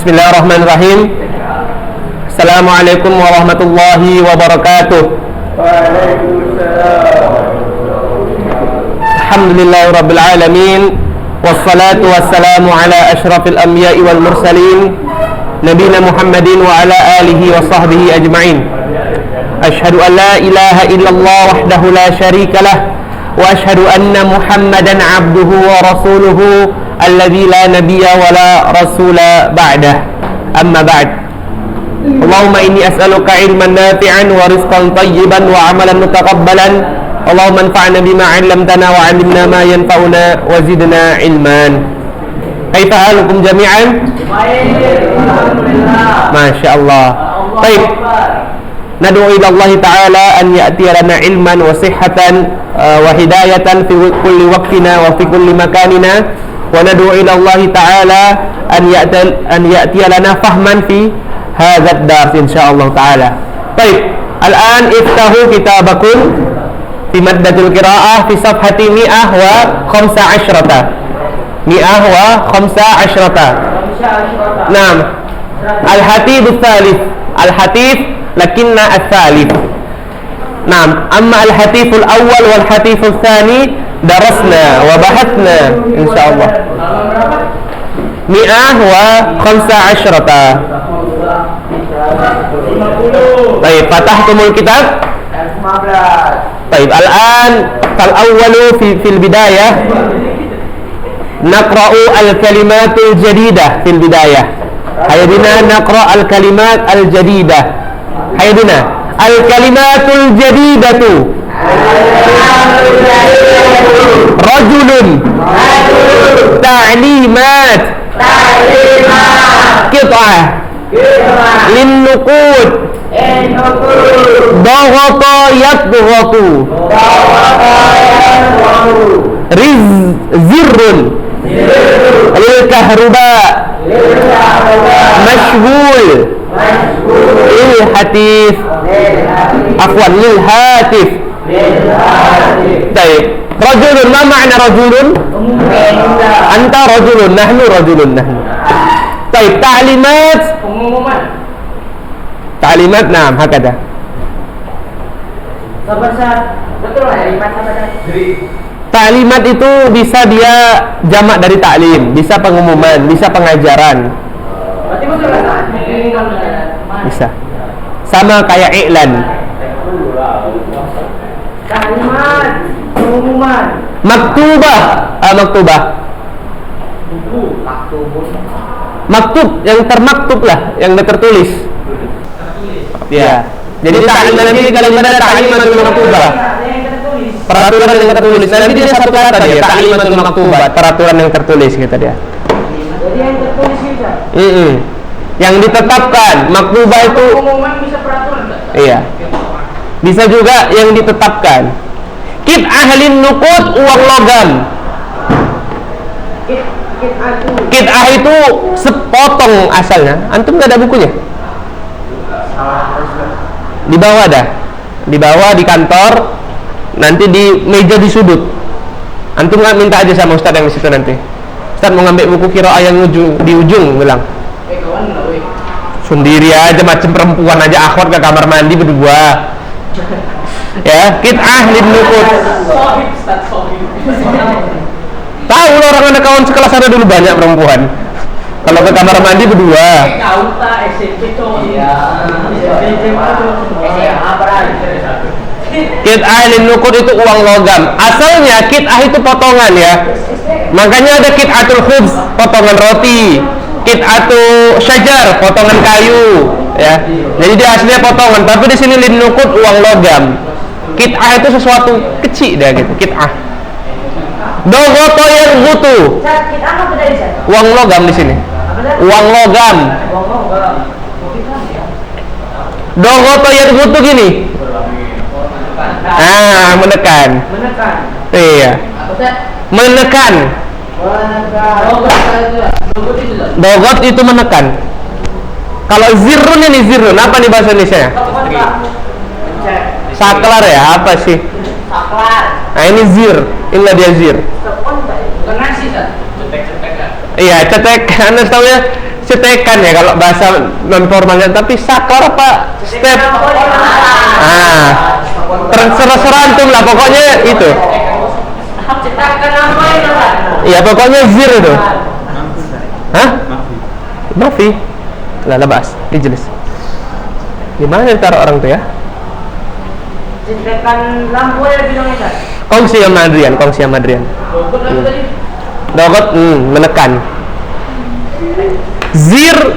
Bismillahirrahmanirrahim. Assalamualaikum warahmatullahi wabarakatuh. Alhamdulillahirabbil alamin. Wassalatu wassalamu ala asyrafil anbiya'i wal mursalin nabiyina Muhammadin wa ala alihi wa sahbihi ajma'in. Asyhadu an la ilaha illallah wahdahu la syarikalah wa asyhadu anna Muhammadan abduhu wa rasuluhu alladzi la nabiyya wa la rasula ba'dah. Amma ba'd. Allahumma inni as'aluka ilman nafi'an wa rizqan tayyiban wa amalan mutaqabbalan. Allahumma anfa'na bima 'allamtana wa 'allimna ma yanfa'una wa zidna ilman. Kaifa halukum jami'an? Alhamdulillah. Masyaallah. Baik. Nad'u ila Allah Ta'ala an ya'tiya lana ilman wa sihhatan wa hidayatan fi kulli waqtina wa fi kulli makanina, wa nad'u ila Allah Ta'ala an ya'tiya lana fahman fi hadha ad-dars insyaallah ta'ala. Baik, al-an iftahu kitabakum fi maddatul qiraah fi safhati 115. Naam. Al-hatib ats-tsalits. Al-hatib lakinna ats-tsalits. Naam, amma al-hatif al-awwal wal hatif ats-tsani darasna wa bahathna insyaallah. 115. Baik, fatahtumul kitab. 15. Baik, al-an fal-awwalu fil bidayah naqra'u al-kalimatul jadidah fil bidayah. Hayadina naqra' al-kalimat al-jadidah. Hayadina al-kalimatul jadidatu. Rajulun. Ta'limat. Qit'ah. Lin-nuqud. Daghata yadghatu. Zirrun. Lil-kahruba. Mashghul. Lil-hatif. Afwan, lil-hatif. Baik. Rajulun, ma ma'na rajulun? Anta rajulun, nahnu rajulun, nahnu. Baik, ta'limat. Ta'limat, naam, hakada. Betul ta'limat itu bisa dia jamak dari ta'lim, bisa pengumuman, bisa pengajaran. Bisa. Sama kayak i'lan. Kalimat pengumuman. Maktubah. Maktubah. Maktub yang termaktub lah, yang tertulis. Ya. Jadi ta'limat nanti kalau ada ta'limatul maktubah. Peraturan yang tertulis. Nanti dia satu kata dia, ta'limatul maktubah, peraturan yang tertulis kata dia. Jadi yang tertulis bisa. Yang ditetapkan, maktubah itu pengumuman bisa peraturan enggak? Iya. Bisa juga yang ditetapkan. Kit ahlin nuqud, uang logam. Kit'ah itu sepotong asalnya. Antum nggak ada bukunya? Di bawah dah. Di bawah di kantor. Nanti di meja di sudut. Antum nggak minta aja sama Ustadz yang di situ nanti. Ustadz mau ngambil buku qiraah yang di ujung, bilang. Sendiri aja, macam perempuan aja akhwat ke kamar mandi berdua. Ya, kit'ah lin-nuqud. Tahu lo orang anak kawan sekelas ada dulu banyak perempuan. Kalau ke kamar mandi berdua. Kit'ah lin-nuqud itu uang logam. Asalnya kit'ah itu potongan ya. Makanya ada kit'atul khubz, potongan roti. Kit'atu syajar, potongan kayu ya. Jadi dia aslinya potongan, tapi di sini lin-nuqud uang logam. Kit'ah itu sesuatu kecil dah gitu, kit'ah. Dogoto yang butuh. Uang logam di sini. Uang logam. Dogoto yang butuh gini. Menekan. Iya. Menekan. Dogot itu menekan. Kalau zirrun ini zirrun, apa nih bahasa Indonesia? Saklar ya, apa sih? Saklar. Nah ini zir, inilah dia zir. Iya, cetek. Anda tahu ya, cetekan ya kalau bahasa non formalnya, tapi saklar apa step? Terserah-serah lah pokoknya itu. Iya pokoknya zir itu. Hah? Mafi. Lah labas, ijlis. Gimana ditaruh orang tuh ya? Cetekan lampu ya bilangnya. Kongsi sama Adrian. Dogot menekan. Zir,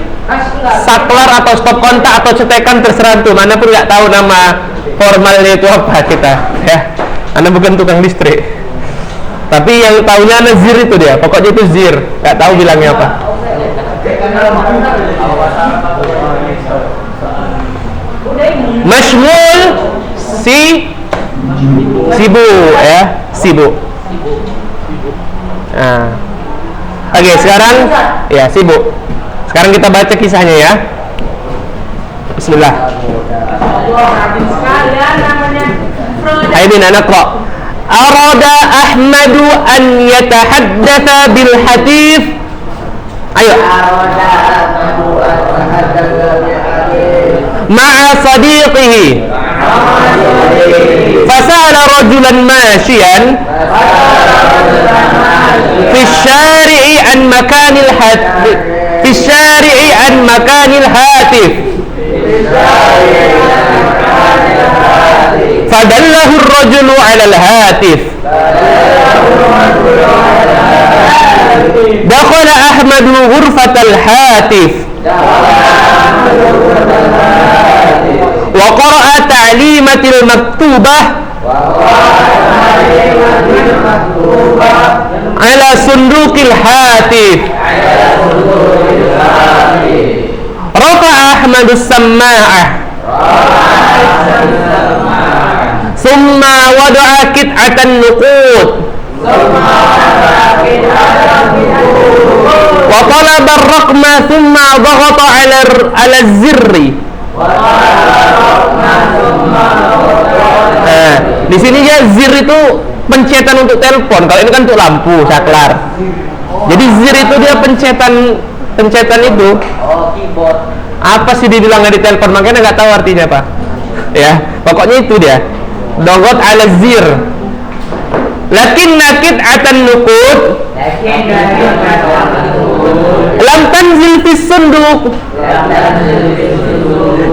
saklar atau stop kontak atau cetekan terserah tuh. Mana pun nggak tahu nama formalnya itu apa kita ya. Anda bukan tukang listrik. Tapi yang tahunya Anda zir itu dia. Pokoknya itu zir. Nggak tahu bilangnya apa. Mashmul sibu ya, sibu. Nah. Oke, sekarang ya sibuk. Sekarang kita baca kisahnya ya. Bismillah. Ayo anak kok. Arada Ahmadu an yatahaddatsa bil hadits. Ayo. Ma'a sadiqihi. Fasala rajulan mashiyan في الشارع عن مكان الهاتف فدله الرجل على الهاتف دخل أحمد غرفة الهاتف وقرأ تعليمة المكتوبة على صندوق الهاتف رفع أحمد السماعة ثم وضع قطعة النقود وطلب الرقم ثم ضغط على الزر. Di sini ya zir itu pencetan untuk telepon. Kalau ini kan untuk lampu, saklar. Jadi zir itu dia pencetan itu. Keyboard. Apa sih dibilang di telepon? Makanya nggak tahu artinya apa. Ya, pokoknya itu dia. Dogot ala zir. Lakin nakit atan nukud. Lam tanzil fis sunduk.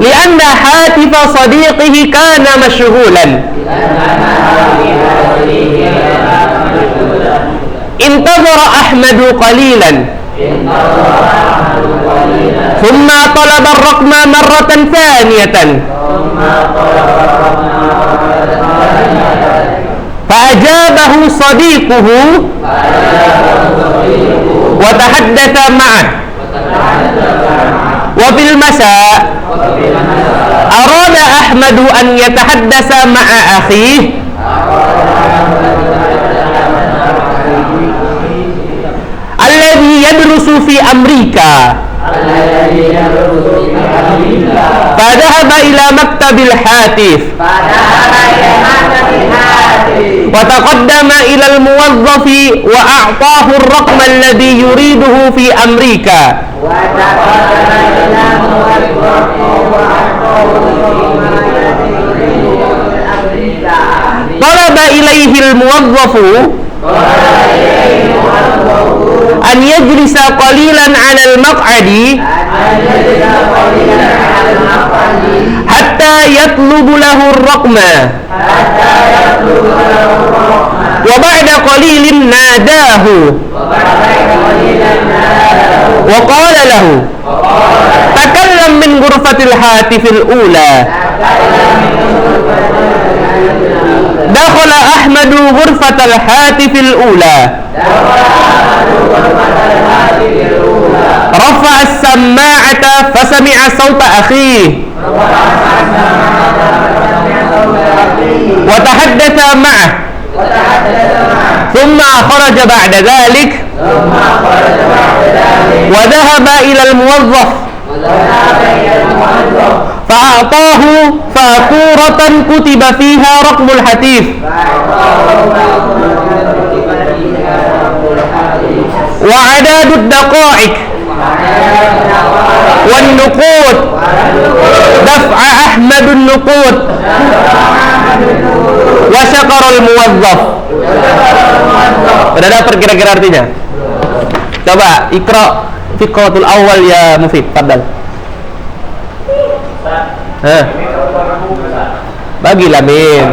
Lianna hatifa sadiqihi kana masyghulan. Intazara Ahmadu qalilan. ثم طلب الرقم مرة ثانية فأجابه صديقه وتحدث معه. وفي المساء أراد أحمد أن يتحدث مع أخيه الذي يدرس في أمريكا فذهب إلى مكتب الهاتف وتقدم إلى الموظف وأعطاه الرقم الذي يريده في أمريكا. طلب إليه الموظف أن يجلس قليلا على المقعد حتى يطلب له الرقم. وبعد قليل ناداه وقال له تكلم من غرفة الهاتف الأولى. دخل أحمد غرفة الهاتف الأولى رفع السماعة فسمع صوت أخيه وتحدث معه ثم خرج بعد ذلك وذهب إلى الموظف فأعطاه فاتورة كتب فيها رقم الهاتف وعدد الدقائق wan nuqud daf'a Ahmadun nuqud wa syaqarul muwazzaf. Udah dapat kira-kira artinya? Coba Iqra fiqratul awal ya Mufid, fadal. Bagilah Min.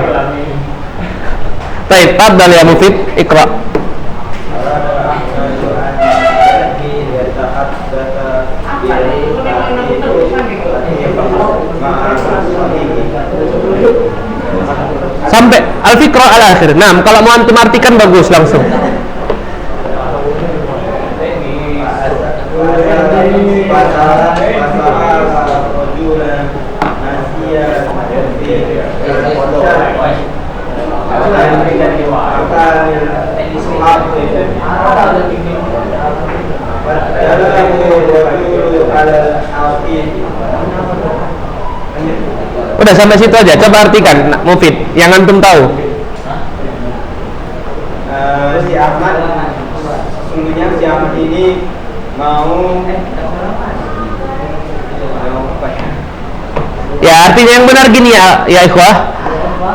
Baik, fadal ya Mufid, Iqra. Sampai al-fiqra al-akhir. Nah, kalau mau antum artikan bagus langsung. Udah sampai situ aja, coba artikan Mufid yang antum tahu. Si Ahmad, sesungguhnya si Ahmad ini mau ya, artinya yang benar gini ya ikhwah.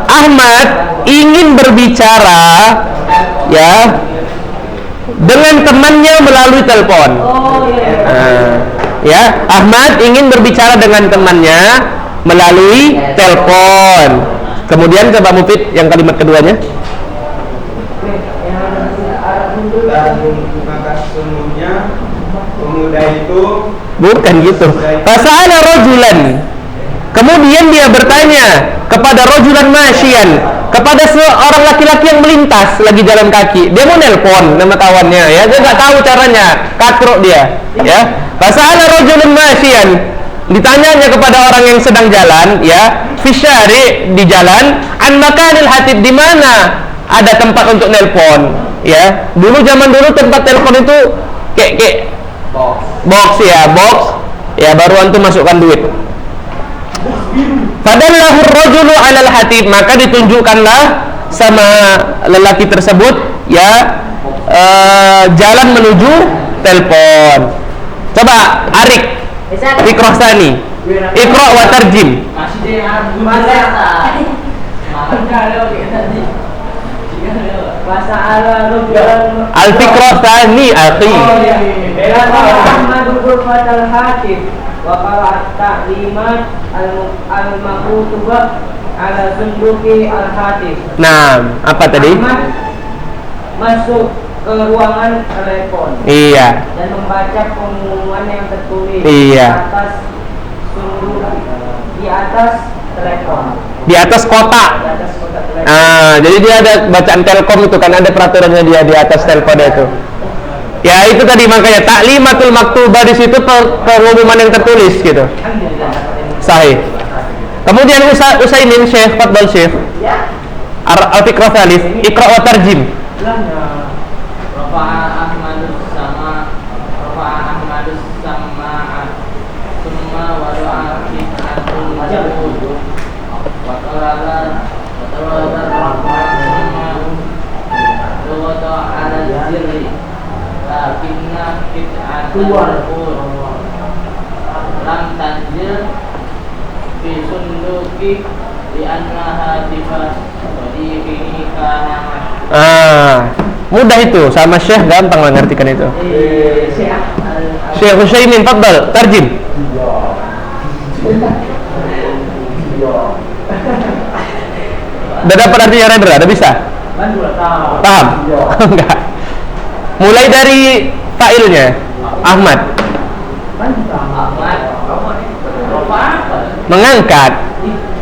Ahmad ingin berbicara ya dengan temannya melalui telepon. Ya, Ahmad ingin berbicara dengan temannya melalui telepon. Kemudian coba Mufid yang kalimat keduanya. dan maka sesungguhnya pemuda itu Bukan gitu. Fasa'ala rajulan. Kemudian dia bertanya kepada rajulan masyian, kepada seorang laki-laki yang melintas lagi jalan kaki. Dia mau nelpon nama kawannya ya, dia nggak tahu caranya, katrok dia ya. Fasa'ala rajulan masyian. Ditanyanya kepada orang yang sedang jalan ya, fisyari, di jalan, an makanil hatib, di mana ada tempat untuk nelpon ya. Dulu zaman dulu tempat telepon itu kayak box ya, baru antum masukkan duit. Fadallahu ar-rajulu 'alal hatib, maka ditunjukkanlah sama lelaki tersebut ya jalan menuju telepon. Coba Arik Iqra Sani, Iqra wa tarjim. Al-Fiqra Sani akhi. Wa qala ta'limat al-maktubah ala sunduki al-hatib. Nah, apa tadi? Masuk ke ruangan telepon. Iya. Dan membaca pengumuman yang tertulis Iya. di atas sunduk, di atas telepon. Di atas kotak. Di atas kotak telepon. Ah, jadi dia ada bacaan Telkom itu kan, ada peraturannya dia di atas telepon itu. Ya itu tadi, makanya taklimatul maktubah di situ pengumuman yang tertulis gitu. Sahih. Kemudian Utsaimin Syekh Fadl Syekh. Ya. Al-Fiqra Tsalits, Iqra wa tarjim. Rafa'a Ahmadus sama summa wa doa fitnatul majhul wa talala summa ala zirri lakinna fitnatul majhul lam tanzil fi sunduki di annaha tifas wa dihi kana Mudah itu, sama Syekh gampang lah ngertikan itu. Syekh Utsaimin, fadhal, tarjim. Udah dapat artinya Rendra, udah bisa? Paham? Enggak. Mulai dari fa'ilnya, Ahmad. Mengangkat.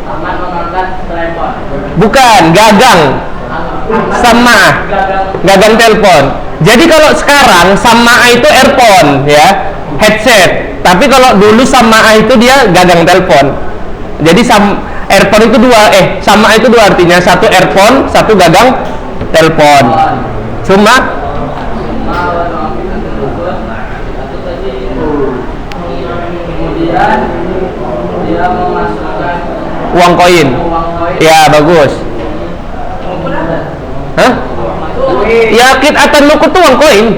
Ahmad mengangkat telepon. Bukan, gagang. Sama gagang telepon. Jadi kalau sekarang sama itu earphone ya, headset. Tapi kalau dulu sama itu dia gagang telepon. Jadi earphone itu sama itu dua artinya, satu earphone, satu gagang telepon. Cuma kemudian dia memasukkan uang koin. Ya bagus. Hah? Ya atan nukut tuh uang koin.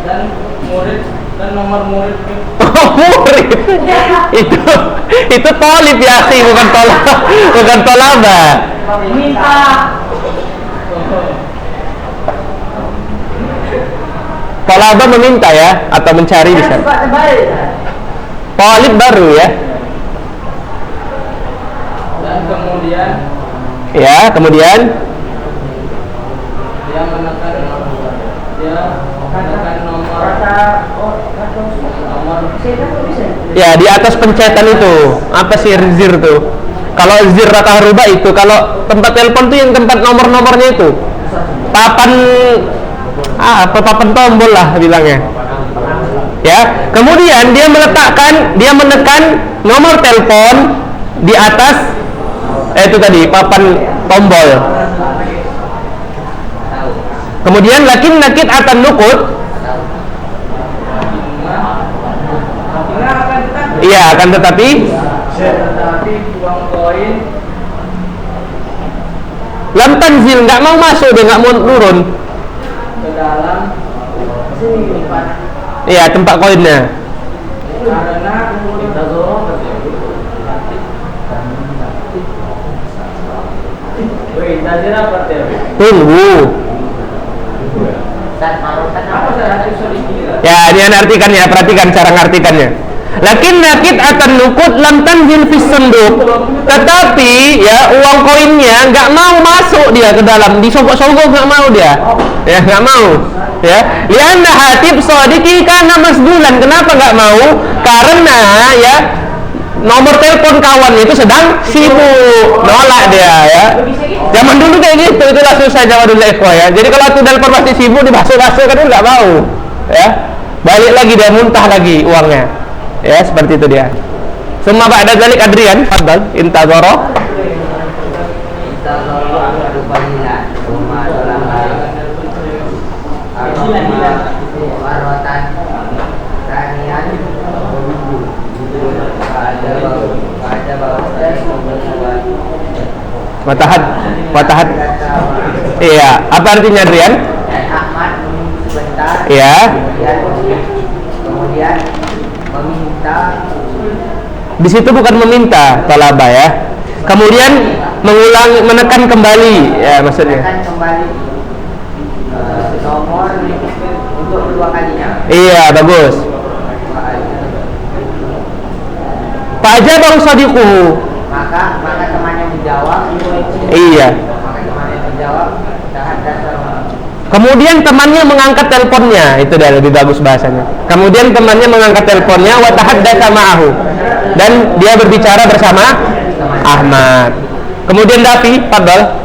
dan murid dan nomor murid Murid. Itu tolib ya akhi, bukan tolaba. Minta. Tolaba meminta ya, atau mencari bisa. Tolib baru ya. dan kemudian Ya, kemudian dia menekan nomor ya di atas pencetan itu. Apa sih zir tuh? Kalau zir rata rubah itu, kalau tempat telepon tuh yang tempat nomor-nomornya itu. Papan papan tombol lah bilangnya. Ya, kemudian dia menekan nomor telepon di atas itu tadi papan tombol. Kemudian lakin nakit akan nukut. Iya, akan tetapi uang koin lam tanzil, nggak mau masuk, dia nggak mau turun. ke dalam tempat Iya, tempat koinnya. karena kita Tunggu. Ya, ini anda artikannya, perhatikan cara ngartikannya. Lakin nakit akan nukut lam tanzil fis sunduk. Tetapi ya uang koinnya nggak mau masuk dia ke dalam, disogok-sogok nggak mau dia. Ya, nggak mau. Ya, lianna hatib sodiki karena masdulan. Kenapa nggak mau? Karena ya nomor telepon kawan itu sedang sibuk, nolak dia ya. Zaman dulu kayak gitu, itulah susah zaman dulu ikhwah ya. Jadi kalau tuh telepon masih sibuk dibasuh-basuh kan nggak mau, ya. Balik lagi dia muntah lagi uangnya, ya seperti itu dia. Semua ba'da zalik Adrian, fadal, intazoro. Watahad. Iya, apa artinya Adrian? Ahmad menunggu sebentar. Iya. Kemudian meminta. Di situ bukan meminta, talaba ya. Kemudian menekan kembali, ya maksudnya. Menekan kembali nomor untuk kedua kalinya. Iya, bagus. Pak aja bang sadiquhu. Maka temannya menjawab. Iya. Maka temannya menjawab. Kemudian temannya mengangkat teleponnya, itu dah lebih bagus bahasanya. Kemudian temannya mengangkat teleponnya, wa tahaddatsa ma'ahu, dan dia berbicara bersama Ahmad. Kemudian Dafi, fadhal.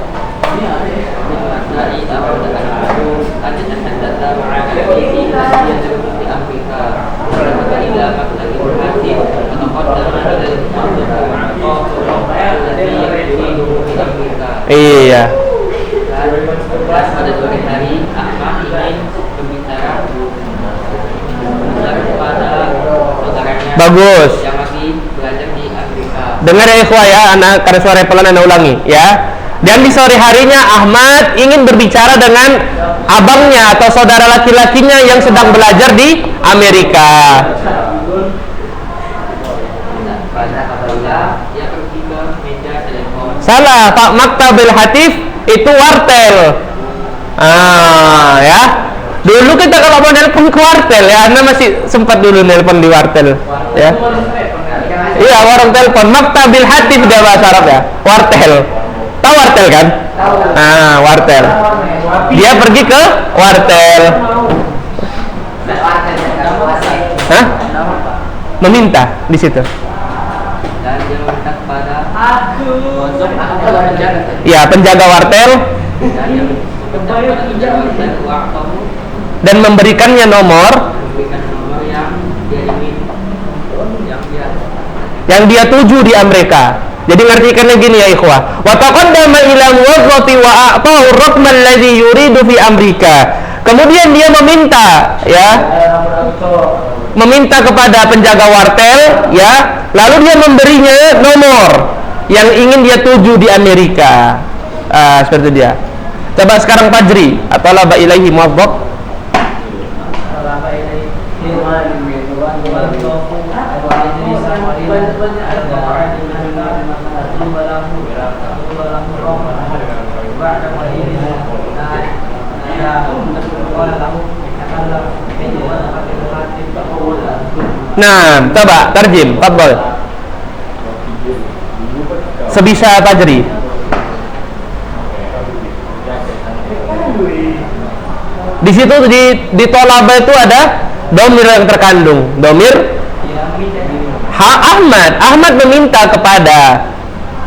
Iya. Pada sore hari Ahmad ingin berbicara kepada saudaranya Bagus. yang masih belajar di Amerika. Dengar ya ikhwah ya, anak karena suara pelan anda ulangi ya. Dan di sore harinya Ahmad ingin berbicara dengan abangnya atau saudara laki-lakinya yang sedang belajar di Amerika. Pada apabila dia pergi ke meja telepon. Salah, Pak, maktabil hatif itu wartel. Ya. Dulu kita kalau mau nelpon ke wartel ya, Anda masih sempat dulu nelpon di wartel ya. Iya, warung telepon, maktabil hatif dia bahasa Arab ya. Wartel. Tahu wartel kan? Wartel. Dia pergi ke wartel. Hah? Meminta di situ. Dan dia meminta kepada Ya, penjaga wartel dan memberikannya nomor yang dia tuju di Amerika. Jadi ngartikannya gini ya ikhwah. Wa taqaddama ila muwazzati wa a'tahu ar-raqma alladhi yuridu fi Amerika. Kemudian dia meminta kepada penjaga wartel ya, lalu dia memberinya nomor yang ingin dia tuju di Amerika. Seperti dia. Coba sekarang Fajri atau laba ilaihi muwazzaf. Nah, coba tarjim, fadhol. Sebisa Fajri. Di situ di tolaba itu ada domir yang terkandung. Domir Ahmad meminta kepada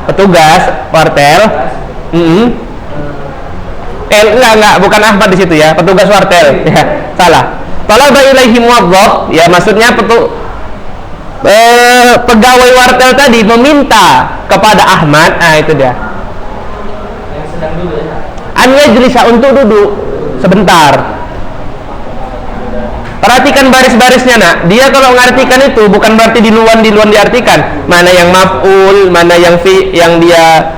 petugas wartel. Enggak, bukan Ahmad di situ ya, petugas wartel. Ya, salah. Talaba ilaihi muwadhdhab, ya maksudnya pegawai wartel tadi meminta kepada Ahmad, itu dia. Yang sedang dulu ya. An yajlisa, untuk duduk sebentar. Perhatikan baris-barisnya, nak. Dia kalau mengartikan itu bukan berarti diluan diartikan. Mana yang maf'ul, mana yang yang dia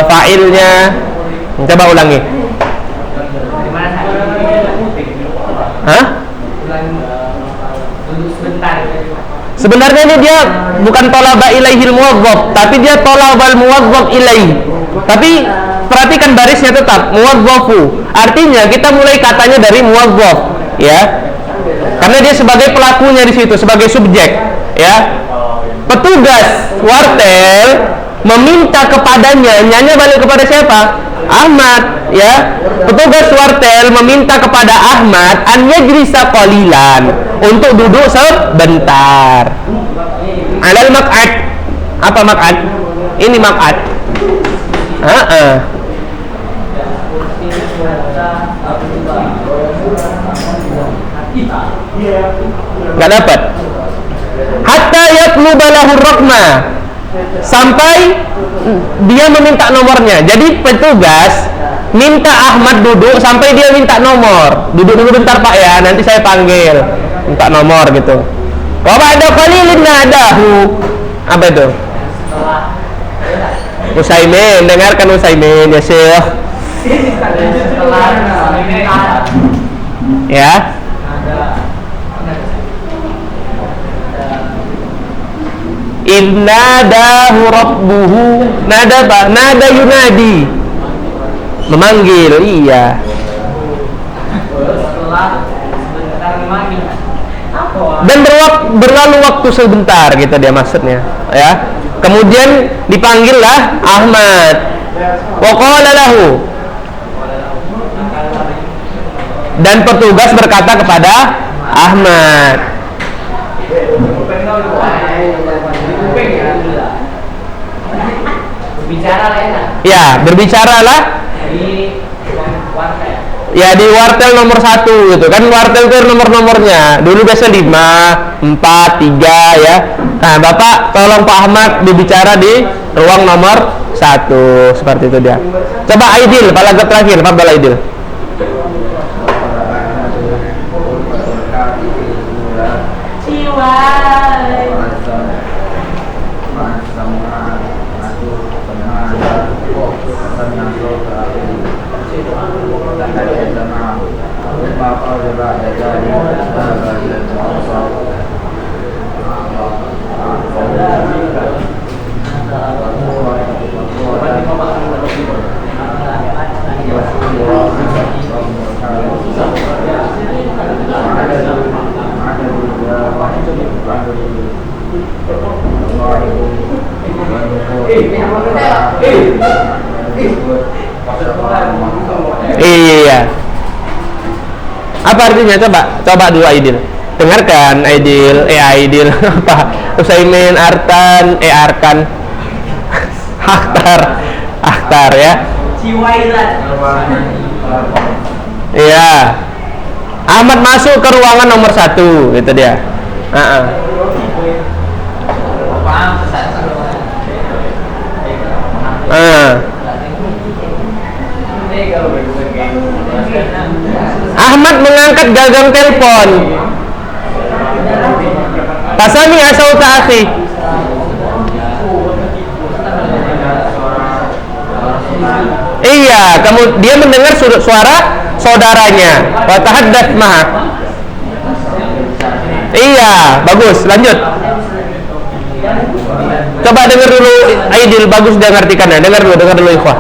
fa'ilnya. Coba ulangi. Hah? Sebenarnya ini dia bukan tolaba ilaihil muwadhdhab, tapi dia tolabal muwadhdhab ilaih. Tapi perhatikan barisnya tetap muwadhdhafu. Artinya kita mulai katanya dari muwadhdhab, ya. Karena dia sebagai pelakunya di situ, sebagai subjek, ya. Petugas wartel meminta kepadanya, nyanya balik kepada siapa? Ahmad, ya. Petugas wartel meminta kepada Ahmad an yajlisa qalilan, untuk duduk sebentar. Alal maq'ad. Apa maq'ad? Ini maq'ad. Nggak dapat. Hatta yatluba lahu raqma, sampai dia meminta nomornya. Jadi petugas minta Ahmad duduk sampai dia minta nomor. Duduk dulu bentar Pak ya, nanti saya panggil. Minta nomor gitu. Wa ba'da qalilin nadahu. Apa itu? Usaimin, dengarkan Usaimin ya Syekh. Ya. Innadahu rabbuhu. Nada apa? Nada yunadi, memanggil, iya. Dan berlalu waktu sebentar gitu dia maksudnya, ya. Kemudian dipanggillah Ahmad. Wa qala lahu, dan petugas berkata kepada Ahmad, ya, berbicaralah ya di wartel nomor 1 gitu kan. Wartel itu nomor-nomornya dulu biasa 5, 4, 3 ya. Nah, Bapak tolong Pak Ahmad dibicara di ruang nomor 1, seperti itu dia. Coba Aidil, paragraf terakhir, Fadhal Aidil. Iya. Apa artinya? Coba dulu Aidil. Dengarkan Aidil, Aidil apa? Usaimin, Artan, Arkan. Akhtar ya. Iya. Ahmad masuk ke ruangan nomor 1, gitu dia. Ahmad mengangkat gagang telepon. Pasami asauta akhi. Iya, dia mendengar suara saudaranya. Wa tahaddath ma'ah. Iya, bagus. Lanjut. Coba dengar dulu Aidil, bagus dia ngartikannya. Dengar dulu ikhwah.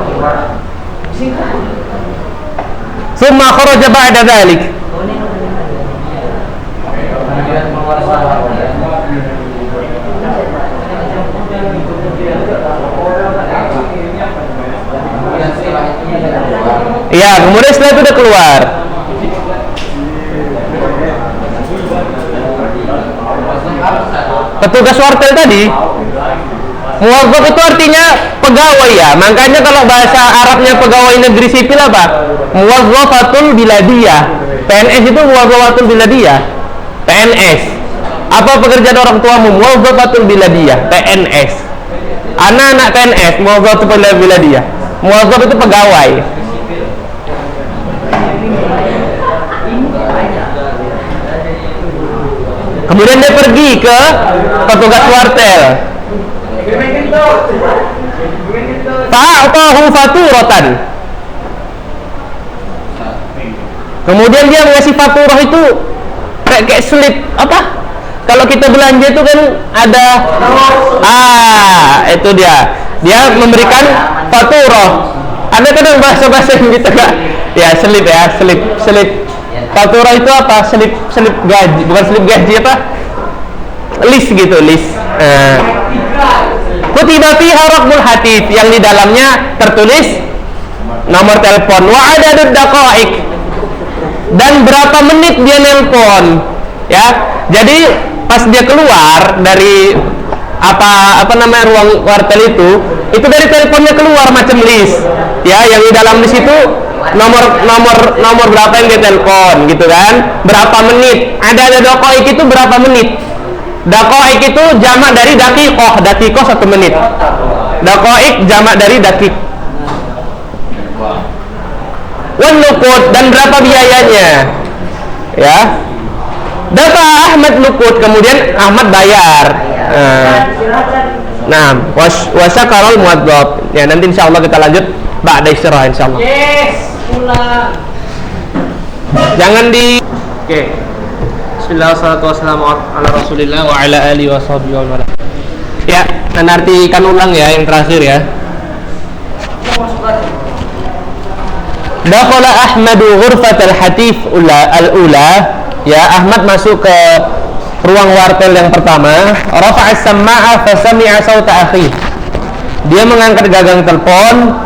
Summa kharaja ba'da dzalik. Iya, kemudian setelah itu udah keluar. Petugas wartel tadi, muwazzaf itu artinya pegawai ya. Makanya kalau bahasa Arabnya pegawai negeri sipil apa? Muwazzafatul biladiyah. PNS itu muwazzafatul biladiyah. PNS. Apa pekerjaan orang tuamu? Muwazzafatul biladiyah. PNS. Anak-anak PNS, muwazzafatul biladiyah. Muwazzaf itu pegawai. Kemudian dia pergi ke petugas wartel. Fa'atahu faturatan. Kemudian dia ngasih faturah itu kayak slip apa? Kalau kita belanja itu kan ada itu dia. Dia memberikan faturah. Ada kadang bahasa-bahasa yang gitu kan? Ya, slip ya, slip. Faturah itu apa? Slip gaji, bukan slip gaji apa? List gitu, list. Kutiba fiha raqmul hatif, yang di dalamnya tertulis nomor telepon, wa adadud daqaik, dan berapa menit dia nelpon, ya. Jadi pas dia keluar dari apa namanya ruang wartel itu dari teleponnya keluar macam list, ya, yang di dalam list itu nomor berapa yang dia telepon gitu kan, berapa menit, ada daqaik itu berapa menit. Daqaik itu jamak dari daqiqah 1 menit. Daqaik jamak dari daqiq. Wan nuqud, dan berapa biayanya, ya. Dafa Ahmad nuqud, kemudian Ahmad bayar. Nah, wasyakarul muwadzaf. Ya, nanti insyaallah kita lanjut ba'da istirahat insyaallah. Yes, pulang. Jangan di Oke. Bismillah, wassalatu wassalamu ala rasulillah wa ala alihi wa sahbihi wa wala. Ya, nanti artikan ulang ya yang terakhir ya. Dakhala Ahmadu ghurfatal hatif al-ula. Ya, Ahmad masuk ke ruang wartel yang pertama. Rafa'a as-samma'a fa sami'a sauta akhi. Dia mengangkat gagang telepon.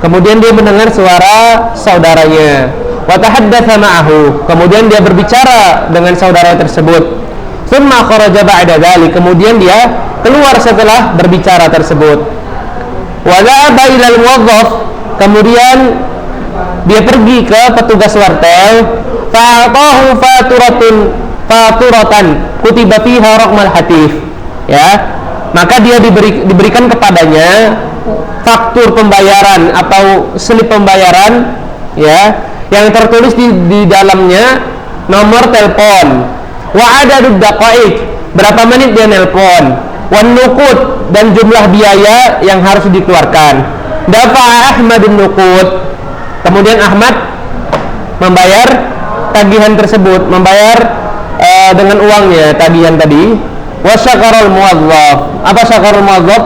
Kemudian dia mendengar suara saudaranya. Wa tahaddatsa ma'ahu. Kemudian dia berbicara dengan saudara tersebut. Tsumma kharaja ba'da dzalik. Kemudian dia keluar setelah berbicara tersebut. Wa dhahaba ilal muwazzaf. Kemudian dia pergi ke petugas wartel. Fa'atahu faturatan kutiba fiha raqmul hatif. Ya. Maka dia diberikan kepadanya faktur pembayaran atau slip pembayaran, ya, yang tertulis di dalamnya nomor telepon, wa adadud daqaik, berapa menit dia nelpon, wan nuqud, dan jumlah biaya yang harus dikeluarkan. Dafa Ahmadun nuqud, kemudian Ahmad membayar tagihan tersebut, membayar dengan uangnya tagihan tadi. Wa syakarul muwazzaf, apa syakarul muwazzaf?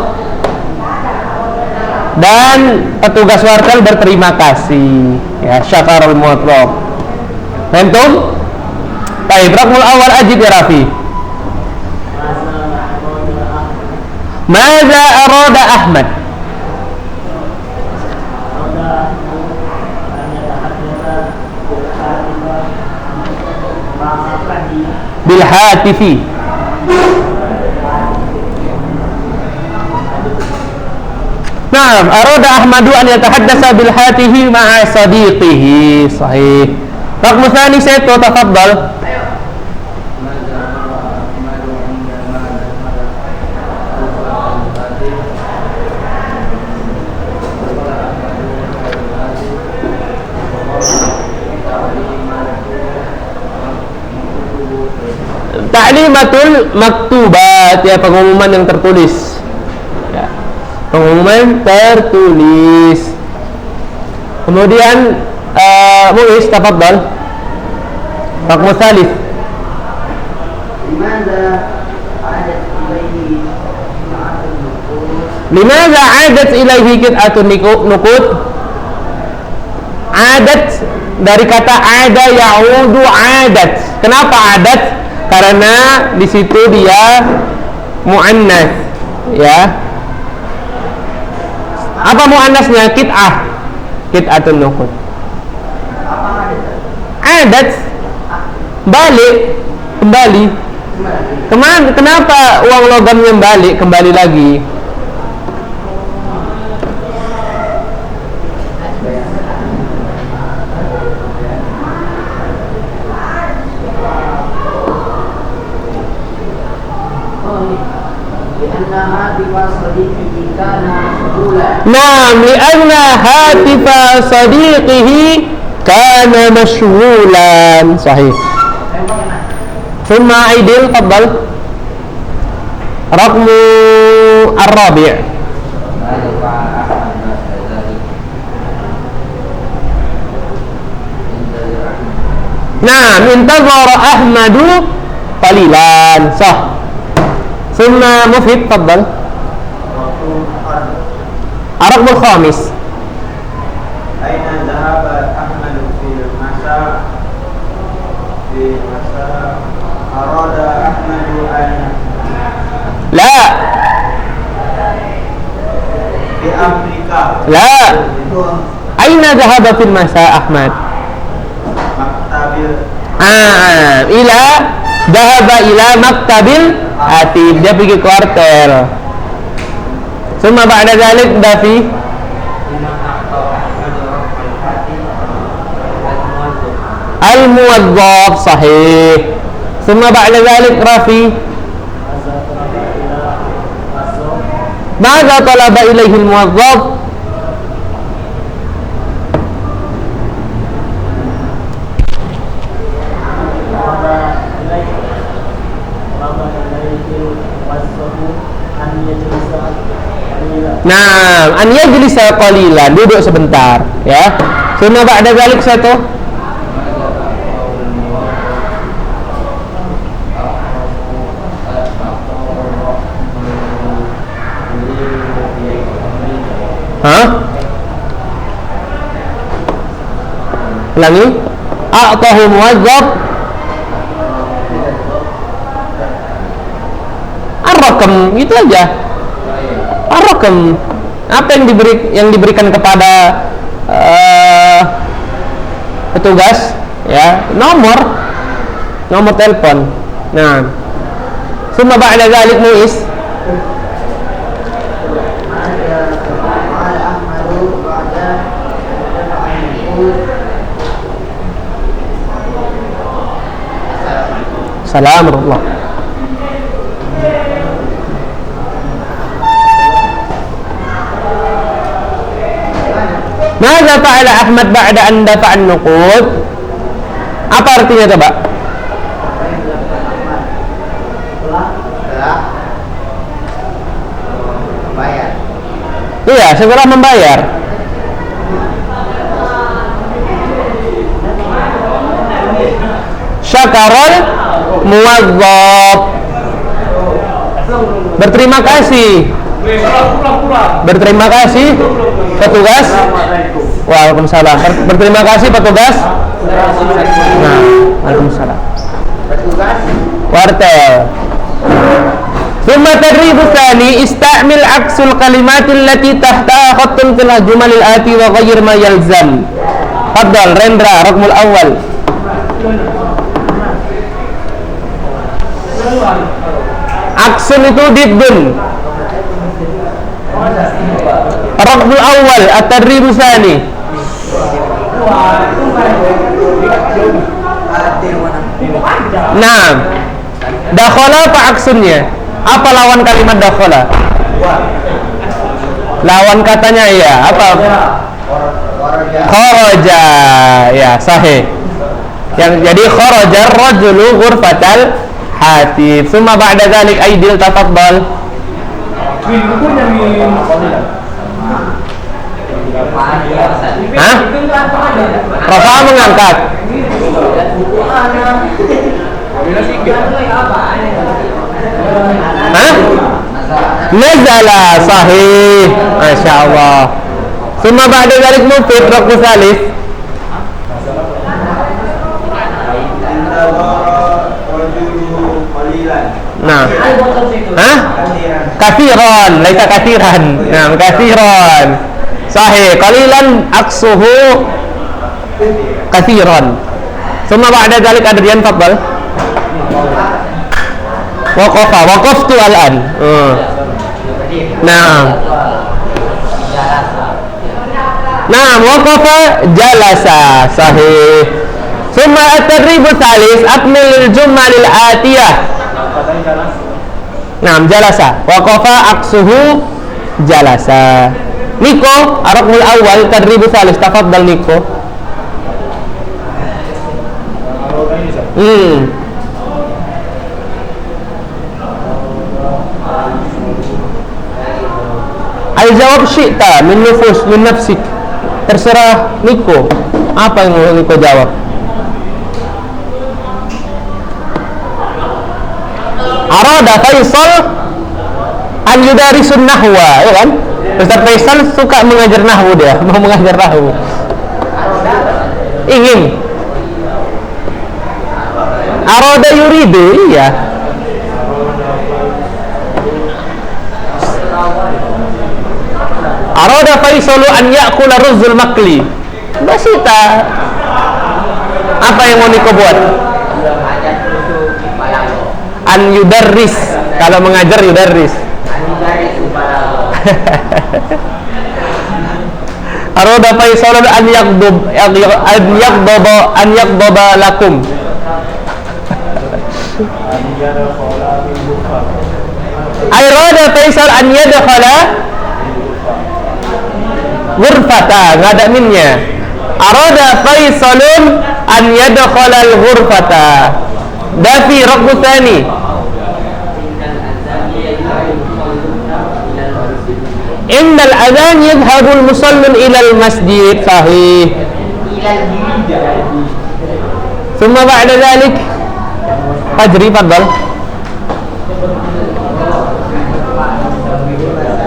Dan petugas wartel berterima kasih, ya, syakarul muwazzaf. Antum? Baik, raqmul awal ajib ya Rafi. Madza arada Ahmad? Bil hatifi. Naam, arada Ahmadu an yatahaddasa bil hatihi ma'a sadiqihi. Sahih. Raqm tsani saya tafaddal. Ta'limatul maktubat, ya, pengumuman yang tertulis. Ya. Pengumuman tertulis. Kemudian Muiz, tafadhal. Raqm tsalits. Limadza adat ilaihi qit'atun nuqud? Adat dari kata ada ya'udu adat. Kenapa adat? Karena di situ dia muannas, ya. Apa muannasnya? Qit'ah. Qit'atun nuqud. Adat balik, kembali. Kenapa uang logamnya balik, kembali lagi? Naam, li'anna hatifa sadiqihi kana mashghulan. Sahih. Thumma aidil, tafadhal. Raqmu ar-rabi'. Naam, intazara Ahmadu qalilan. Sah. Thumma mufid, tafadhal. Ar-raqmul khamis. Aina dhahaba Ahmad fi masa arada Ahmad an La. di Amerika. La. Aina dhahaba fil masa Ahmad? Maktabil Ila dhahaba ila maktabil hatib. Dia pergi kuartel. Summa ba'da dzalik dafi al-muwazzaf. Sahih. Summa ba'da dzalik rafi madza talaba ilaihi al-muwazzaf? Nah, an yajlisa qalilan, duduk sebentar, ya. Summa ba'da dzalik satu. Hah? Ulangi. A'tahu muwazzaf ar-raqam, gitu aja. Ar-raqam. Apa yang diberikan kepada petugas, ya, nomor telepon. Nah, summa ba'da dzalik muis. Assalamualaikum. Mada fa'ala Ahmad ba'da an dafa'an nuqud? Apa artinya coba? Bayar. Iya, setelah membayar. Syakarul muwazzaf. Berterima kasih. Berterima kasih petugas. Waalaikumsalam. Berterima kasih petugas. Nah, waalaikumsalam. Petugas Wartel. Thumma tadribu tsani istamil aksul kalimatil lati tahtaha khattun fil jumalil ati wa ghayyir ma yalzam. Tafadhal Rendra, raqmul awal. Aksun itu diddun. Raqmul awal at-tadribu tsani. Nah, dakhala apa aksunnya? Apa lawan kalimat dakhala? Lawan katanya ya, apa? Kharaja. Ya, sahih. Yang jadi kharaja ar-rajulu ghurfatal hatib. Summa ba'da dzalik aidil tafaddal. Hah? Rafa mengangkat. Hah? Nazala sahih. Masya Allah. Summa ba'da dzalik mufid raqmu salis. Nah. Hah? Kathiran, laisa kathiran. Nah, kathiran. Sahih. Qalilan aksuhu kathiran. Summa ba'da dzalik Adrian fadhal. Waqaftu al-an. Nah. Nah, waqafa jalasa. Sahih. Summa at-tadribu tsalis akmil al-jumal al-atiyah. Nah, jalasa. Waqafa aksuhu jalasa. Niko, araqmul awal tadribu tsalis tafaddal Niko. Al-jawab syi'ta min nufus min nafsik. Terserah Niko. Apa yang mau Niko jawab? Arada Faisal an yudarisun nahwa, ya kan? Ustaz Faisal suka mengajar nahwu, dia mau mengajar nahwu. Ingin. Arada yuridu, iya. Arada Faisalu an ya'kula ruzul makli. Basita. Apa yang mau Niko buat? An yudarris. Kalau mengajar yudarris. Arada Faisalu an yaqdaba lakum. Arada Faisal an yadkhala ghurfata, enggak ada minnya. Arada Faisalun an yadkhala al-ghurfata. Dafi raqmu tsani. Innal adhan yadhhabu al-musallun ila al-masjid. Sahih. Thumma ba'da dhalik Fajri, fadhal.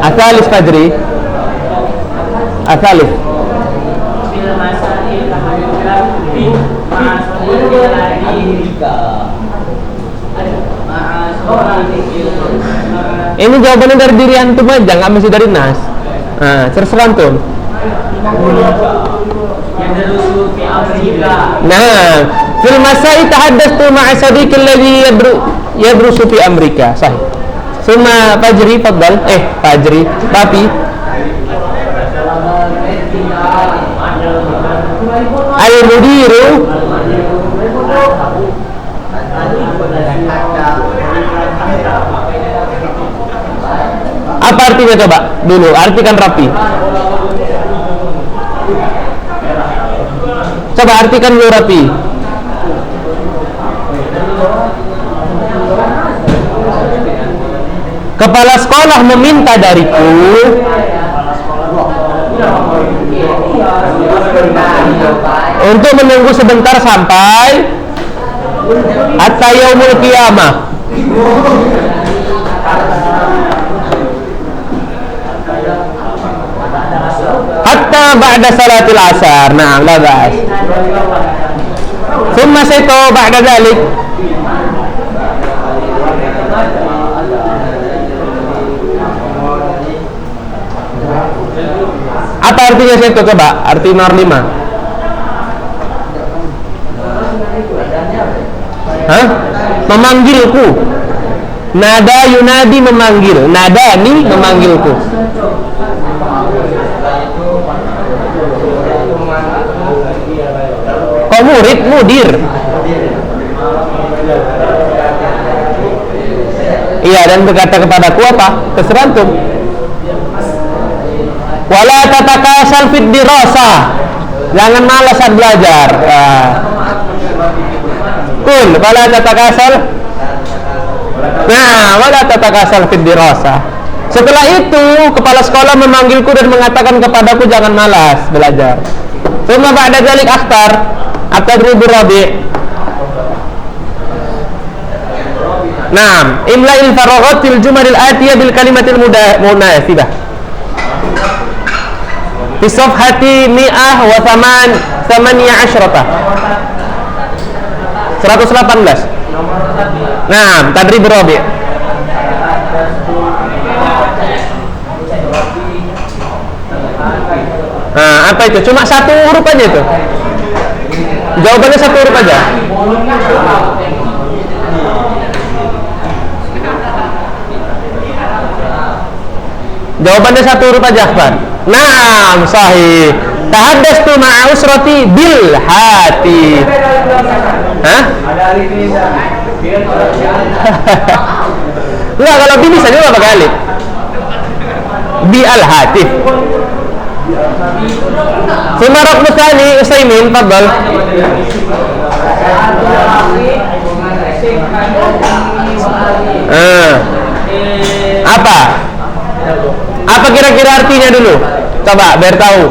Athalis Fajri. Athalis. Ini jawabannya dari diri antum aja, nggak mesti dari nas. Nah, terserah antum. Nah, fil masai tahaddatsu ma'a sadiqi alladhi yadrusu fi Amerika. Sahih. Summa Fajri, fadhal. Fajri, tapi al-mudiru apa artinya coba dulu, artikan rapi. Coba artikan dulu rapi. Kepala sekolah meminta dariku untuk menunggu sebentar sampai hatta yaumul qiyamah. Hatta ba'da salatil asar. Nah, la ba'as. Thumma sayto ba'da dhalik. Apa artinya sayto, coba? Arti nomor 5. Hah? Memanggilku. Nada yunadi, memanggil. Nada ni memanggilku. Kau murid, mudir. Iya, dan berkata kepadaku apa? Terserah antum. Wala tatakasal fid dirasah. Jangan malas saat belajar. Kul, wala tatakasal. Nah, wala tatakasal fid dirasah. Setelah itu, kepala sekolah memanggilku dan mengatakan kepadaku jangan malas belajar. Suma ba'da dzalik akhtar at-tadrib rabi'. Naam, imla'il faraghat fil jumalil atiyah bil kalimatil munasibah. Fi safhati 118. 118. Naam, tadrib rabi'. Nah, apa itu? Cuma satu huruf aja itu. Jawabannya satu huruf aja. Jawabannya satu huruf aja, Ahmad. Naam, sahih. Tahaddastu ma'a usrati bil hati. Hah? Enggak, kalau bi bisa juga pakai alif. Bi al hatif. Sumarak Musani Usaimin, fadhal. Apa? Apa kira-kira artinya dulu? Coba biar tahu.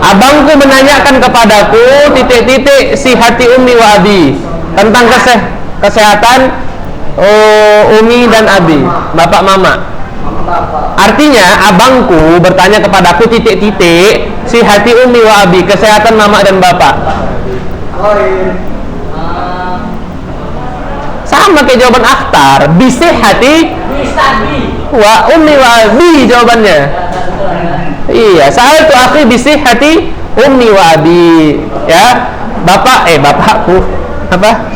Abangku menanyakan kepadaku titik-titik si hati Umi wa Abi tentang kesehatan Umi dan Abi, bapak mama. Artinya abangku bertanya kepadaku titik-titik si hati Umi wa Abi, kesehatan mama dan bapak. Sama kayak jawaban Akhtar, bisihati wa Umi wa Abi jawabannya. Iya, saya tuh akhi bisihati Umi wa Abi, ya. Bapakku apa?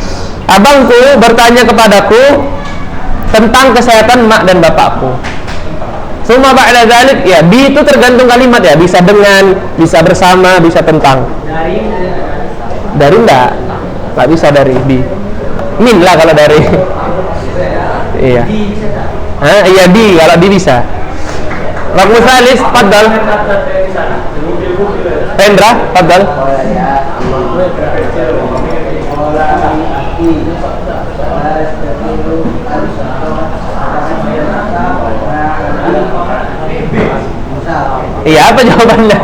Abangku bertanya kepadaku tentang kesehatan mak dan bapakku. Semua ba'da dzalik, ya, bi itu tergantung kalimat ya, bisa dengan, bisa bersama, bisa tentang. Dari enggak bisa dari bi. Min lah kalau dari. Iya. Iya di, kalau di bisa. Raqmu tsalis, fadhal. Rendra, fadhal. Iya, apa jawabannya?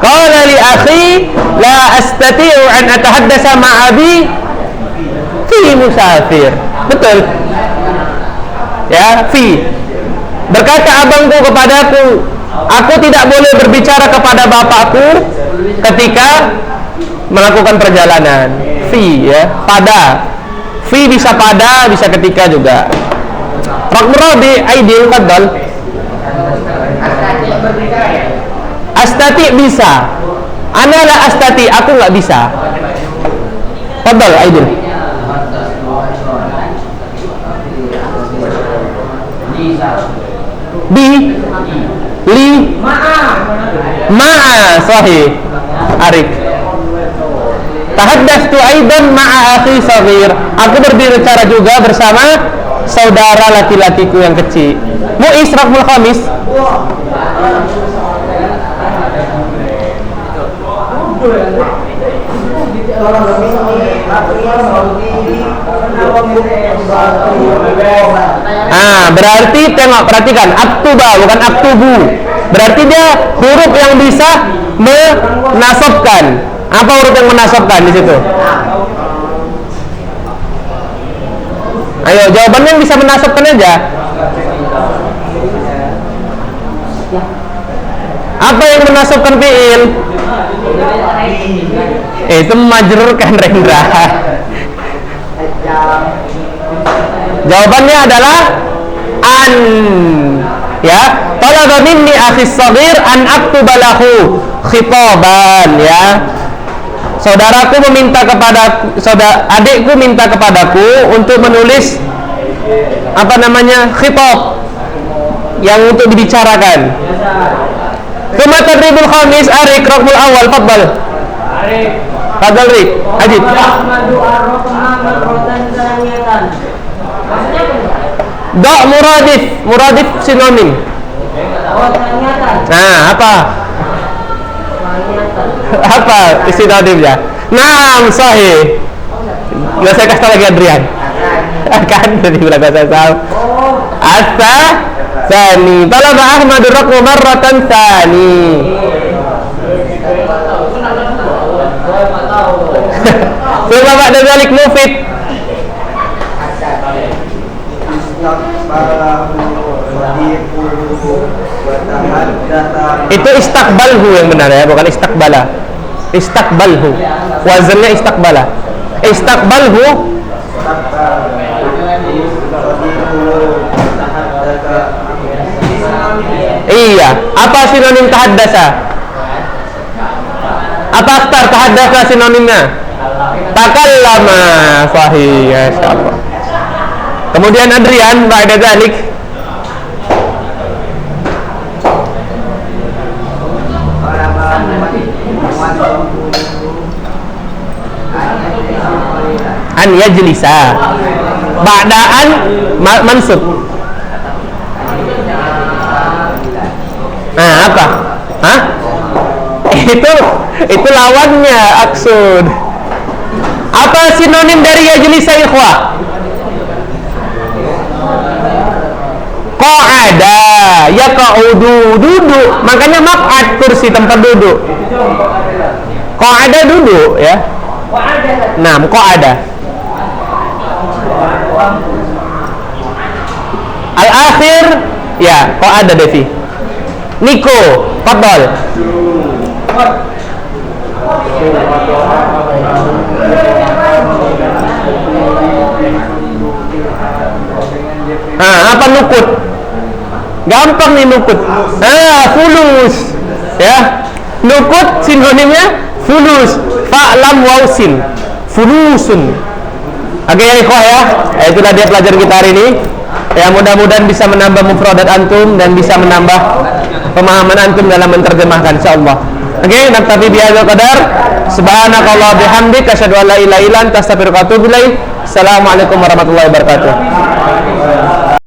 Qala li akhi la astati'u an atahaddasa ma'abi fi musafir. Betul. Ya, fi. Berkata abangku kepadaku, aku tidak boleh berbicara kepada bapakku ketika melakukan perjalanan. Fi, ya, pada. Fi bisa pada, bisa ketika juga. Raqmu rabi, aidil, fadhal. Astati bisa. Ana la astati, aku nggak bisa. Fadhal, aidil. Bi, li, ma'a, sahih. Arif. Tahaddastu aidan ma'a akhi saghir. Aku berbicara juga bersama saudara laki-lakiku yang kecil. Mu'is Raqmul Khamis. Berarti tengok, perhatikan, aktuba bukan aktubu. Berarti dia huruf yang bisa menasabkan. Apa huruf yang menasabkan di situ? Ayo, jawabannya yang bisa menasabkan aja. Apa yang menasabkan fi'il? Itu majrurkan, Rendra. Jawabannya adalah an. Ya, talaba minni akhi shaghir an aktuba lahu khitaban, ya. Saudaraku meminta kepada adikku minta kepadaku untuk menulis khitab yang untuk dibicarakan. Kama tadribul khamis, Arik Raqmul awal, fadhal. Fadhal Rik, Ajib. Da' muradif sinonim. Nah, apa istinadifnya? Naam, sahih. Nggak saya kasih lagi Adrian. Kan tadi bilang saya tahu. Asa Sani. Talaba Ahmad Raqmu marratan Sani. Thumma ba'da dzalik mufid. Itu istaqbalhu yang benar ya, bukan istaqbala. Istaqbalhu. Wazannya istaqbala. Istaqbalhu. Iya, apa sinonim tahaddasa? Apa aktar tahaddasa sinonimnya? Takallama. Sahih, insyaallah. Kemudian Adrian ba'da dzalik. An yajlisa. Ba'daan mansub. Nah, apa? Hah? Itu lawannya aksud. Apa sinonim dari yajlisa ikhwah? Qa'ada, yaq'udu, duduk. Makanya maq'ad, kursi tempat duduk. Qa'ada duduk ya. Nah, qa'ada. Al-akhir ya, qa'ada Devi. Niko, fadhal. Apa nukut? Gampang nih nukut. Fulus. Ya. Nukut sinonimnya fulus. Fa'lam wausin. Fulusun. Oke ya ikhwah ya. Itulah dia pelajaran kita hari ini. Ya, mudah-mudahan bisa menambah mufradat antum dan bisa menambah pemahaman antum dalam menerjemahkan insyaallah. Oke, naktafi bihadzal qadar. Subhanakallah bihamdik asyhadu an la ilaha illa anta astaghfiruka wa atubu ilaik. Assalamualaikum warahmatullahi wabarakatuh.